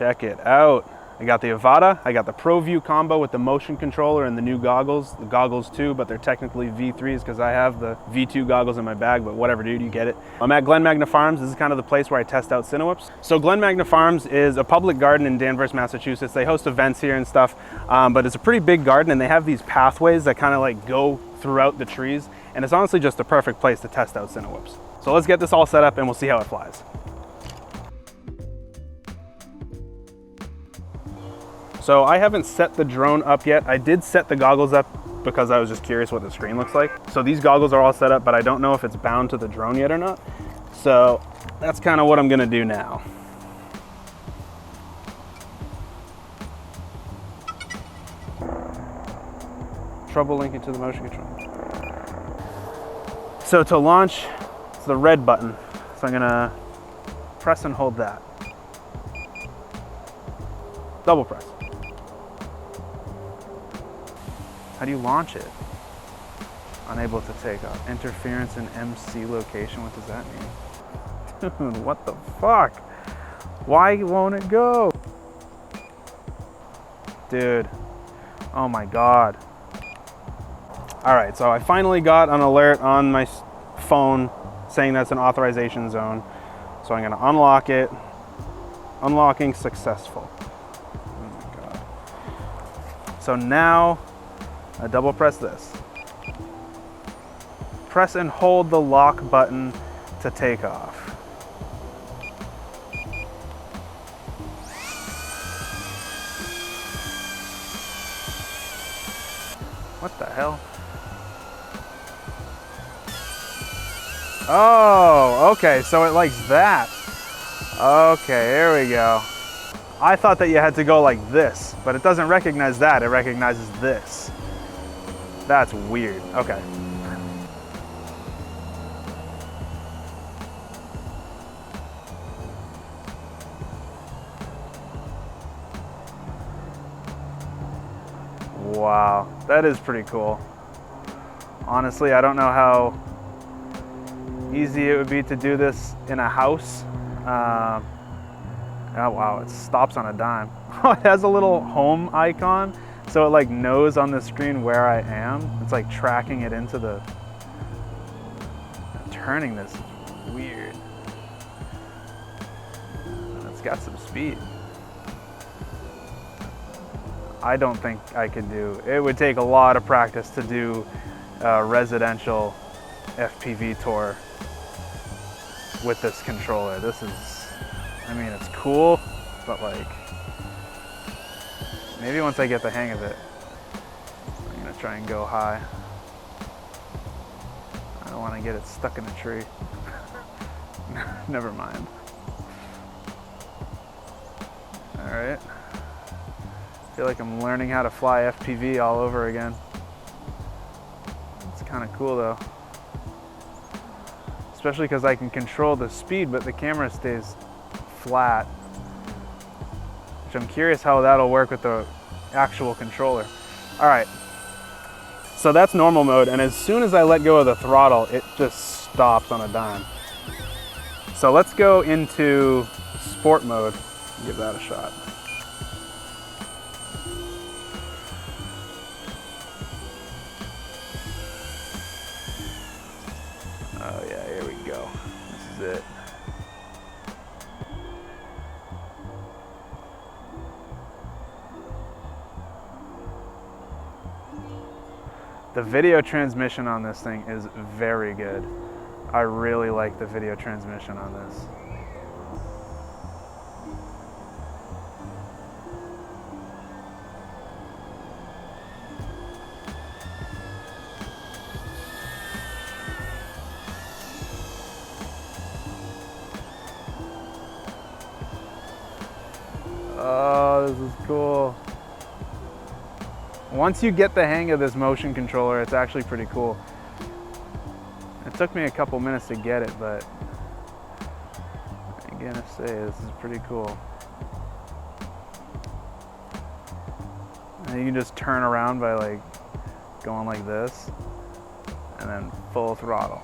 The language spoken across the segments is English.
Check it out. I got the Avata, I got the ProView combo with the motion controller and the new goggles. The goggles too, but they're technically V3s because I have the V2 goggles in my bag, but whatever, dude, you get it. I'm at Glen Magna Farms. This is kind of the place where I test out Cinewhoops. So Glen Magna Farms is a public garden in Danvers, Massachusetts. They host events here and stuff, but it's a pretty big garden and they have these pathways that kind of like go throughout the trees. And it's honestly just the perfect place to test out Cinewhoops. So let's get this all set up and we'll see how it flies. So I haven't set the drone up yet. I did set the goggles up because I was just curious what the screen looks like. So these goggles are all set up, but I don't know if it's bound to the drone yet or not. So that's kind of what I'm gonna do now. Trouble linking to the motion control. So to launch, it's the red button. So I'm gonna press and hold that. Double press. How do you launch it? Unable to take off. Interference in MC location. What does that mean? Dude, what the fuck? Why won't it go? Dude. Oh my God. All right, so I finally got an alert on my phone saying that's an authorization zone. So I'm gonna unlock it. Unlocking successful. Oh my God. So now, I double press this. Press and hold the lock button to take off. What the hell? Oh, okay, so it likes that. Okay, here we go. I thought that you had to go like this, but it doesn't recognize that, it recognizes this. That's weird. Okay. Wow, that is pretty cool. Honestly, I don't know how easy it would be to do this in a house. Oh wow, it stops on a dime. It has a little home icon. So it like knows on the screen where I am. It's like tracking it into the, turning this is weird. And it's got some speed. I don't think I could do, it would take a lot of practice to do a residential FPV tour with this controller. This is, I mean, it's cool, but like, maybe once I get the hang of it, I'm gonna try and go high. I don't want to get it stuck in a tree. Never mind. All right. I feel like I'm learning how to fly FPV all over again. It's kind of cool though. Especially because I can control the speed, but the camera stays flat. Which I'm curious how that'll work with the actual controller. All right, so that's normal mode, and as soon as I let go of the throttle, it just stops on a dime. So let's go into sport mode and give that a shot. Oh yeah, here we go. This is it. The video transmission on this thing is very good. I really like the video transmission on this. Oh, this is cool. Once you get the hang of this motion controller, it's actually pretty cool. It took me a couple minutes to get it, but I'm gonna say this is pretty cool. And you can just turn around by like going like this and then full throttle.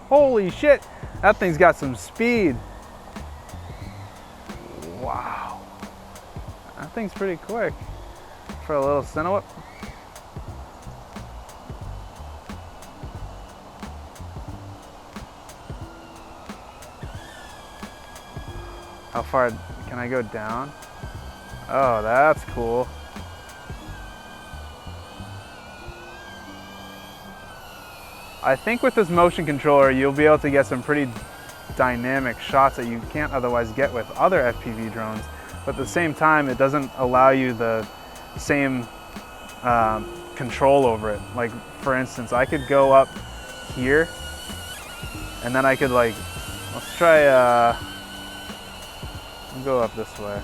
Holy shit, that thing's got some speed. Wow. thing's pretty quick for a little Cinewhip. How far can I go down? Oh, that's cool. I think with this motion controller, you'll be able to get some pretty dynamic shots that you can't otherwise get with other FPV drones. But at the same time, it doesn't allow you the same control over it. Like, for instance, I could go up here, and then I could, like, let's try, I'll go up this way.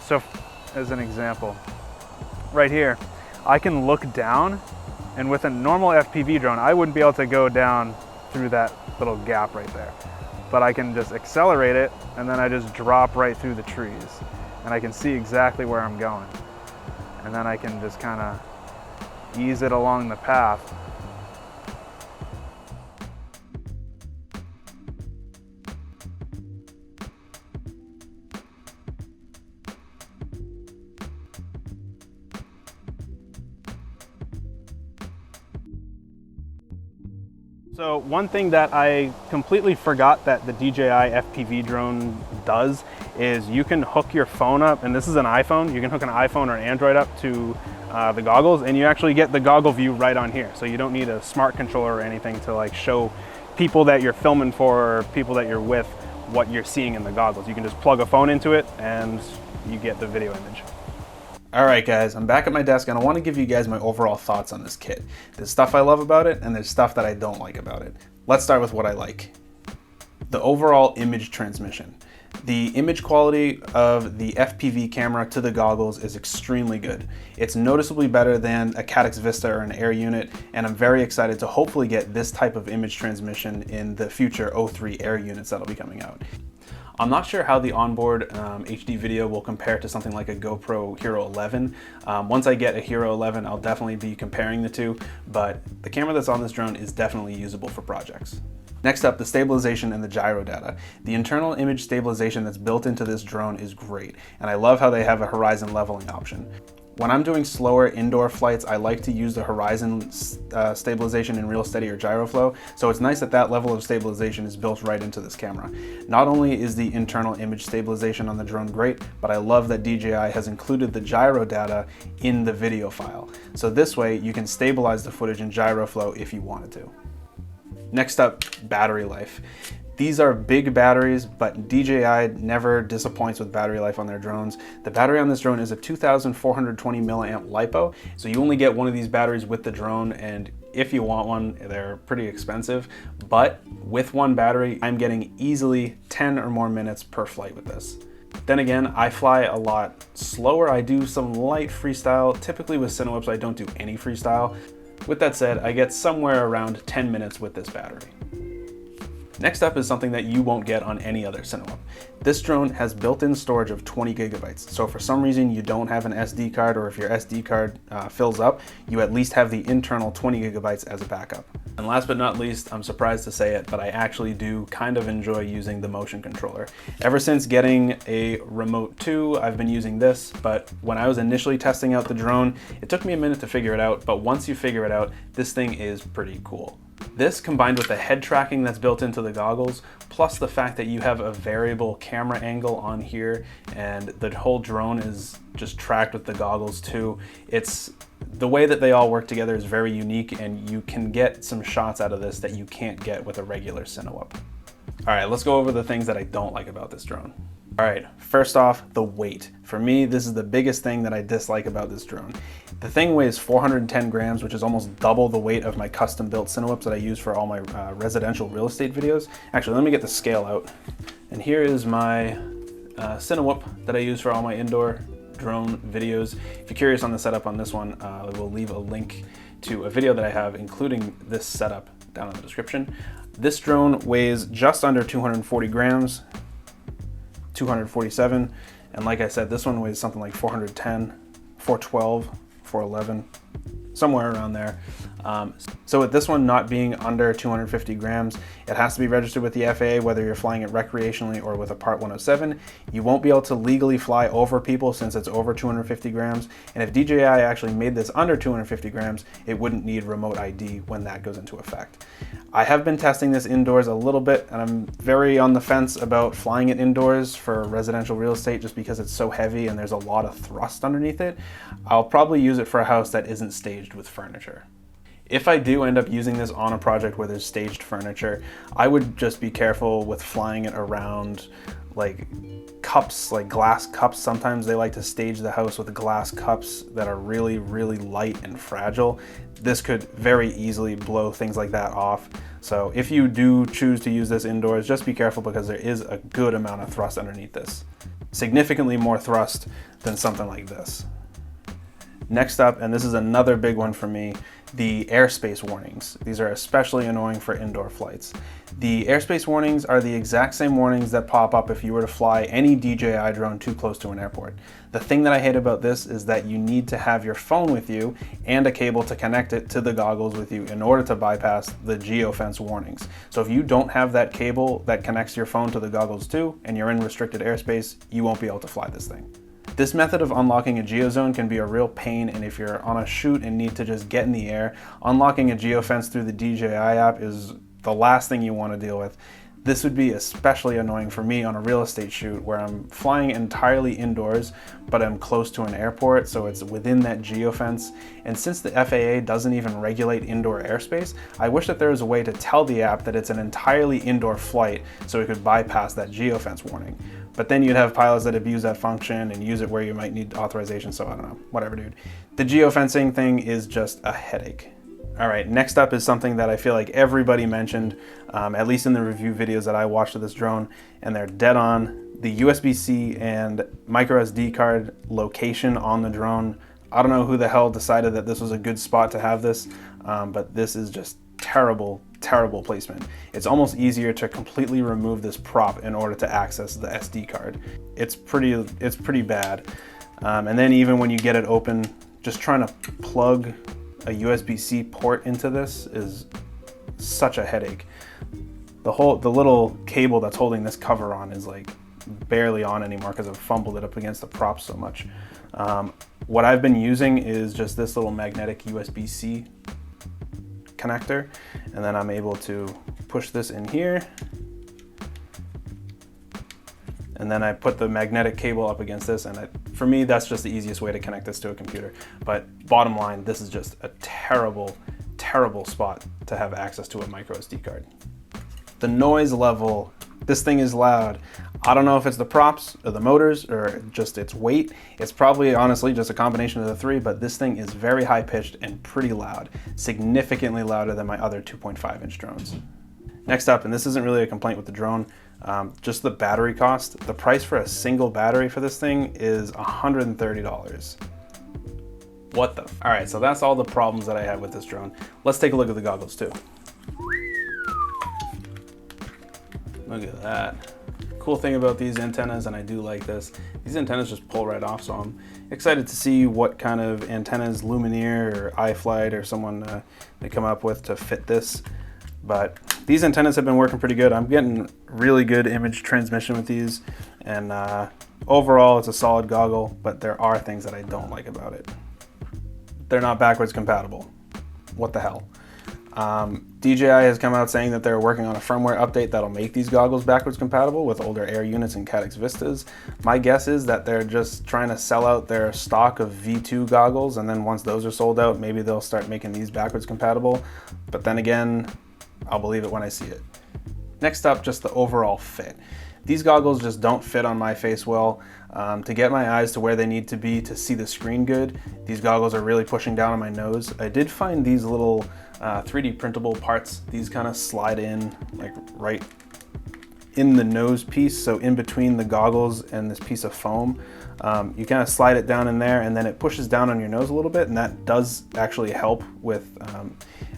So, as an example, right here, I can look down, and with a normal FPV drone, I wouldn't be able to go down through that little gap right there. But I can just accelerate it, and then I just drop right through the trees. And I can see exactly where I'm going. And then I can just kind of ease it along the path. So one thing that I completely forgot that the DJI FPV drone does is you can hook your phone up, and this is an iPhone, you can hook an iPhone or an Android up to the goggles, and you actually get the goggle view right on here. So you don't need a smart controller or anything to like show people that you're filming for or people that you're with what you're seeing in the goggles. You can just plug a phone into it and you get the video image. Alright guys, I'm back at my desk and I want to give you guys my overall thoughts on this kit. There's stuff I love about it and there's stuff that I don't like about it. Let's start with what I like. The overall image transmission. The image quality of the FPV camera to the goggles is extremely good. It's noticeably better than a Caddx Vista or an Air unit, and I'm very excited to hopefully get this type of image transmission in the future O3 Air units that'll be coming out. I'm not sure how the onboard HD video will compare to something like a GoPro Hero 11. Once I get a Hero 11, I'll definitely be comparing the two, but the camera that's on this drone is definitely usable for projects. Next up, the stabilization and the gyro data. The internal image stabilization that's built into this drone is great, and I love how they have a horizon leveling option. When I'm doing slower indoor flights, I like to use the horizon stabilization in Real Steady or GyroFlow, so it's nice that that level of stabilization is built right into this camera. Not only is the internal image stabilization on the drone great, but I love that DJI has included the gyro data in the video file. So this way, you can stabilize the footage in GyroFlow if you wanted to. Next up, battery life. These are big batteries, but DJI never disappoints with battery life on their drones. The battery on this drone is a 2,420 milliamp LiPo, so you only get one of these batteries with the drone, and if you want one, they're pretty expensive, but with one battery, I'm getting easily 10 or more minutes per flight with this. Then again, I fly a lot slower. I do some light freestyle. Typically with Cinewhips, I don't do any freestyle. With that said, I get somewhere around 10 minutes with this battery. Next up is something that you won't get on any other Cinewhip. This drone has built-in storage of 20 gigabytes. So if for some reason you don't have an SD card, or if your SD card fills up, you at least have the internal 20 gigabytes as a backup. And last but not least, I'm surprised to say it, but I actually do kind of enjoy using the motion controller. Ever since getting a Remote 2, I've been using this, but when I was initially testing out the drone, it took me a minute to figure it out, but once you figure it out, this thing is pretty cool. This, combined with the head tracking that's built into the goggles, plus the fact that you have a variable camera angle on here and the whole drone is just tracked with the goggles too, the way that they all work together is very unique, and you can get some shots out of this that you can't get with a regular Cinewhip. All right, let's go over the things that I don't like about this drone. All right, first off, the weight. For me, this is the biggest thing that I dislike about this drone. The thing weighs 410 grams, which is almost double the weight of my custom-built Cinewhips that I use for all my residential real estate videos. Actually, let me get the scale out. And here is my Cinewhip that I use for all my indoor drone videos. If you're curious on the setup on this one, I will leave a link to a video that I have, including this setup, down in the description. This drone weighs just under 240 grams. 247, and like I said, this one weighs something like 410, 412, 411. somewhere around there. So with this one not being under 250 grams, it has to be registered with the FAA, whether you're flying it recreationally or with a Part 107. You won't be able to legally fly over people since it's over 250 grams. And if DJI actually made this under 250 grams, it wouldn't need remote ID when that goes into effect. I have been testing this indoors a little bit, and I'm very on the fence about flying it indoors for residential real estate just because it's so heavy and there's a lot of thrust underneath it. I'll probably use it for a house that isn't staged with furniture. If I do end up using this on a project where there's staged furniture, I would just be careful with flying it around like cups, like glass cups. Sometimes they like to stage the house with glass cups that are really, really light and fragile. This could very easily blow things like that off. So if you do choose to use this indoors, just be careful because there is a good amount of thrust underneath this. Significantly more thrust than something like this. Next up, and this is another big one for me, the airspace warnings. These are especially annoying for indoor flights. The airspace warnings are the exact same warnings that pop up if you were to fly any DJI drone too close to an airport. The thing that I hate about this is that you need to have your phone with you and a cable to connect it to the goggles with you in order to bypass the geofence warnings. So if you don't have that cable that connects your phone to the goggles too, and you're in restricted airspace, you won't be able to fly this thing. This method of unlocking a geozone can be a real pain, and if you're on a shoot and need to just get in the air, unlocking a geofence through the DJI app is the last thing you want to deal with. This would be especially annoying for me on a real estate shoot where I'm flying entirely indoors, but I'm close to an airport, so it's within that geofence. And since the FAA doesn't even regulate indoor airspace, I wish that there was a way to tell the app that it's an entirely indoor flight so it could bypass that geofence warning. But then you'd have pilots that abuse that function and use it where you might need authorization, so I don't know, whatever, dude. The geofencing thing is just a headache. All right, next up is something that I feel like everybody mentioned, at least in the review videos that I watched of this drone, and they're dead on. The USB-C and micro SD card location on the drone. I don't know who the hell decided that this was a good spot to have this, but this is just terrible placement. It's almost easier to completely remove this prop in order to access the SD card. It's pretty bad. And then even when you get it open, just trying to plug a USB-C port into this is such a headache. The little cable that's holding this cover on is like barely on anymore because I've fumbled it up against the prop so much. What I've been using is just this little magnetic USB-C connector, and then I'm able to push this in here, and then I put the magnetic cable up against this, and for me that's just the easiest way to connect this to a computer. But bottom line, this is just a terrible spot to have access to a micro SD card. The noise level, this thing is loud. I don't know if it's the props or the motors or just its weight. It's probably honestly just a combination of the three, but this thing is very high pitched and pretty loud, significantly louder than my other 2.5 inch drones. Next up, and this isn't really a complaint with the drone, just the battery cost. The price for a single battery for this thing is $130. What the? All right, so that's all the problems that I had with this drone. Let's take a look at the goggles too. Look at that. Cool thing about these antennas, and I do like this, these antennas just pull right off, so I'm excited to see what kind of antennas Lumineer or iFlight or someone they come up with to fit this. But these antennas have been working pretty good. I'm getting really good image transmission with these, and overall it's a solid goggle, but there are things that I don't like about it. They're not backwards compatible. What the hell? DJI has come out saying that they're working on a firmware update that'll make these goggles backwards compatible with older Air units and Caddx Vistas. My guess is that they're just trying to sell out their stock of V2 goggles, and then once those are sold out, maybe they'll start making these backwards compatible. But then again, I'll believe it when I see it. Next up, just the overall fit. These goggles just don't fit on my face well. To get my eyes to where they need to be to see the screen good, these goggles are really pushing down on my nose. I did find these little 3D printable parts. These kind of slide in like right in the nose piece, so in between the goggles and this piece of foam. You kind of slide it down in there and then it pushes down on your nose a little bit, and that does actually help with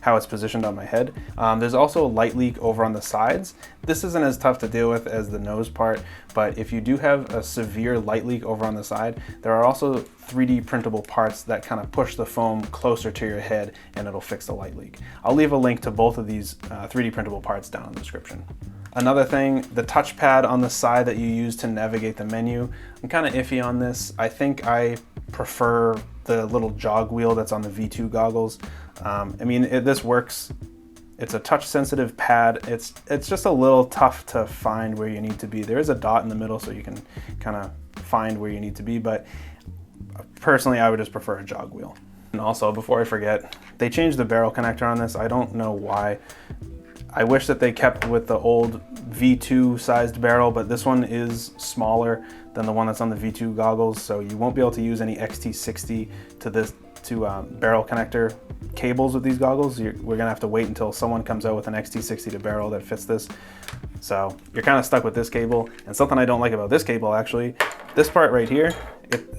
how it's positioned on my head. There's also a light leak over on the sides. This isn't as tough to deal with as the nose part, but if you do have a severe light leak over on the side, there are also 3D printable parts that kind of push the foam closer to your head and it'll fix the light leak. I'll leave a link to both of these 3D printable parts down in the description. Another thing, the touchpad on the side that you use to navigate the menu, I'm kind of iffy on this. I think I prefer the little jog wheel that's on the V2 goggles. I mean, this works. It's a touch sensitive pad. It's just a little tough to find where you need to be. There is a dot in the middle so you can kind of find where you need to be, but personally I would just prefer a jog wheel. And also, before I forget, they changed the barrel connector on this. I don't know why. I wish that they kept with the old V2 sized barrel, but this one is smaller than the one that's on the V2 goggles, so you won't be able to use any XT60 to barrel connector cables with these goggles. We're gonna have to wait until someone comes out with an XT60 to barrel that fits this. So you're kind of stuck with this cable. And something I don't like about this cable, actually, this part right here,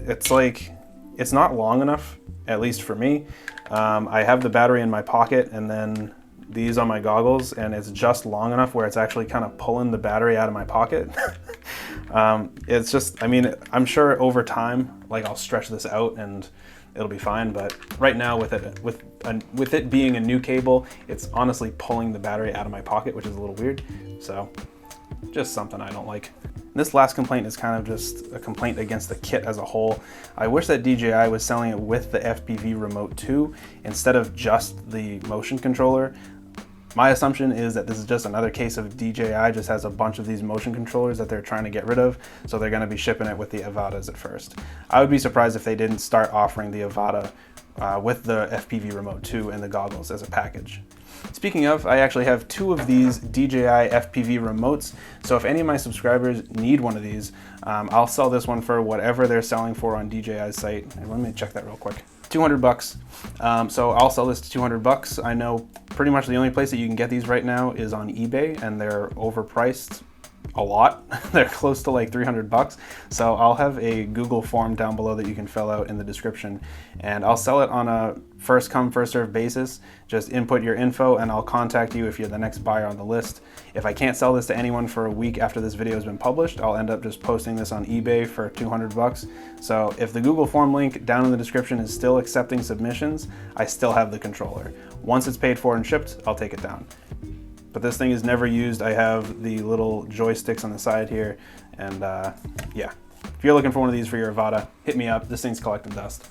it's not long enough, at least for me. I have the battery in my pocket and then these on my goggles, and it's just long enough where it's actually kind of pulling the battery out of my pocket. It's just, I mean, I'm sure over time, like, I'll stretch this out and it'll be fine, but right now with it being a new cable, it's honestly pulling the battery out of my pocket, which is a little weird. So just something I don't like. This last complaint is kind of just a complaint against the kit as a whole. I wish that DJI was selling it with the FPV Remote 2 instead of just the motion controller. My assumption is that this is just another case of DJI just has a bunch of these motion controllers that they're trying to get rid of, so they're going to be shipping it with the Avatas at first. I would be surprised if they didn't start offering the Avata with the FPV Remote 2 and the goggles as a package. Speaking of, I actually have 2 of these DJI FPV remotes, so if any of my subscribers need one of these, I'll sell this one for whatever they're selling for on DJI's site. And let me check that real quick. 200 bucks. So I'll sell this to 200 bucks. I know pretty much the only place that you can get these right now is on eBay, and they're overpriced a lot. They're close to like 300 bucks. So I'll have a Google form down below that you can fill out in the description, and I'll sell it on a first come first serve basis. Just input your info and I'll contact you if you're the next buyer on the list. If I can't sell this to anyone for a week after this video has been published, I'll end up just posting this on eBay for 200 bucks. So if the Google form link down in the description is still accepting submissions, I still have the controller. Once it's paid for and shipped, I'll take it down. But this thing is never used. I have the little joysticks on the side here, and yeah. If you're looking for one of these for your Avata, hit me up. This thing's collecting dust.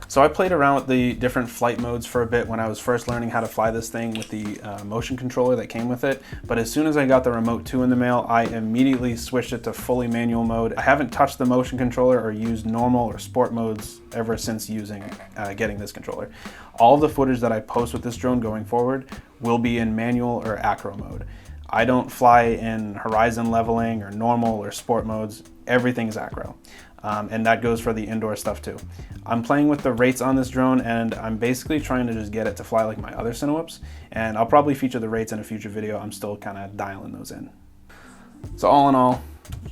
So I played around with the different flight modes for a bit when I was first learning how to fly this thing with the motion controller that came with it. But as soon as I got the Remote 2 in the mail, I immediately switched it to fully manual mode. I haven't touched the motion controller or used normal or sport modes ever since getting this controller. All of the footage that I post with this drone going forward will be in manual or acro mode. I don't fly in horizon leveling or normal or sport modes. Everything is acro. And that goes for the indoor stuff too. I'm playing with the rates on this drone, and I'm basically trying to just get it to fly like my other Cinewhoops, and I'll probably feature the rates in a future video. I'm still kind of dialing those in. So all in all,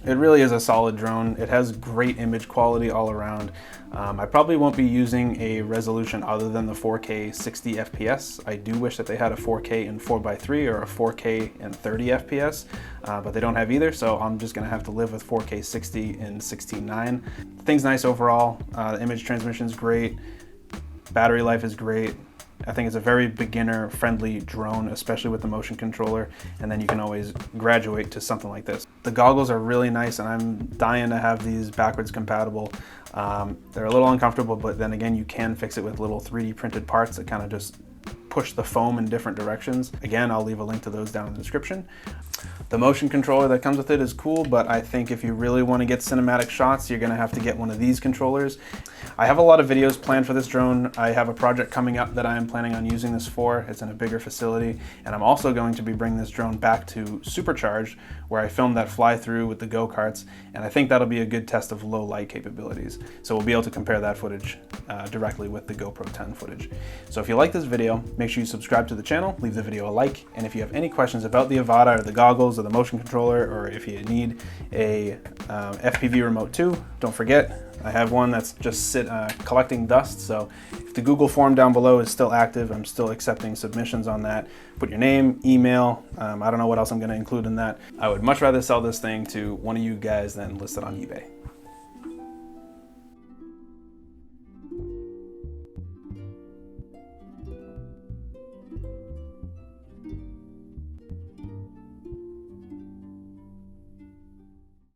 it really is a solid drone. It has great image quality all around. I probably won't be using a resolution other than the 4K 60 FPS. I do wish that they had a 4K in 4:3 or a 4K in 30 FPS, but they don't have either, so I'm just gonna have to live with 4K 60 in 16:9. The thing's nice overall. The image transmission is great. Battery life is great. I think it's a very beginner-friendly drone, especially with the motion controller, and then you can always graduate to something like this. The goggles are really nice, and I'm dying to have these backwards compatible. They're a little uncomfortable, but then again, you can fix it with little 3D printed parts that kind of just push the foam in different directions. Again, I'll leave a link to those down in the description. The motion controller that comes with it is cool, but I think if you really want to get cinematic shots, you're going to have to get one of these controllers. I have a lot of videos planned for this drone. I have a project coming up that I am planning on using this for. It's in a bigger facility, and I'm also going to be bringing this drone back to Supercharged, where I filmed that fly-through with the go-karts, and I think that'll be a good test of low light capabilities. So we'll be able to compare that footage directly with the GoPro 10 footage. So if you like this video, make sure you subscribe to the channel, leave the video a like, and if you have any questions about the Avata or the goggles, goggles or the motion controller, or if you need a FPV Remote 2, don't forget, I have one that's just collecting dust. So if the Google form down below is still active, I'm still accepting submissions on that. Put your name, email, I don't know what else I'm gonna include in that. I would much rather sell this thing to one of you guys than list it on eBay.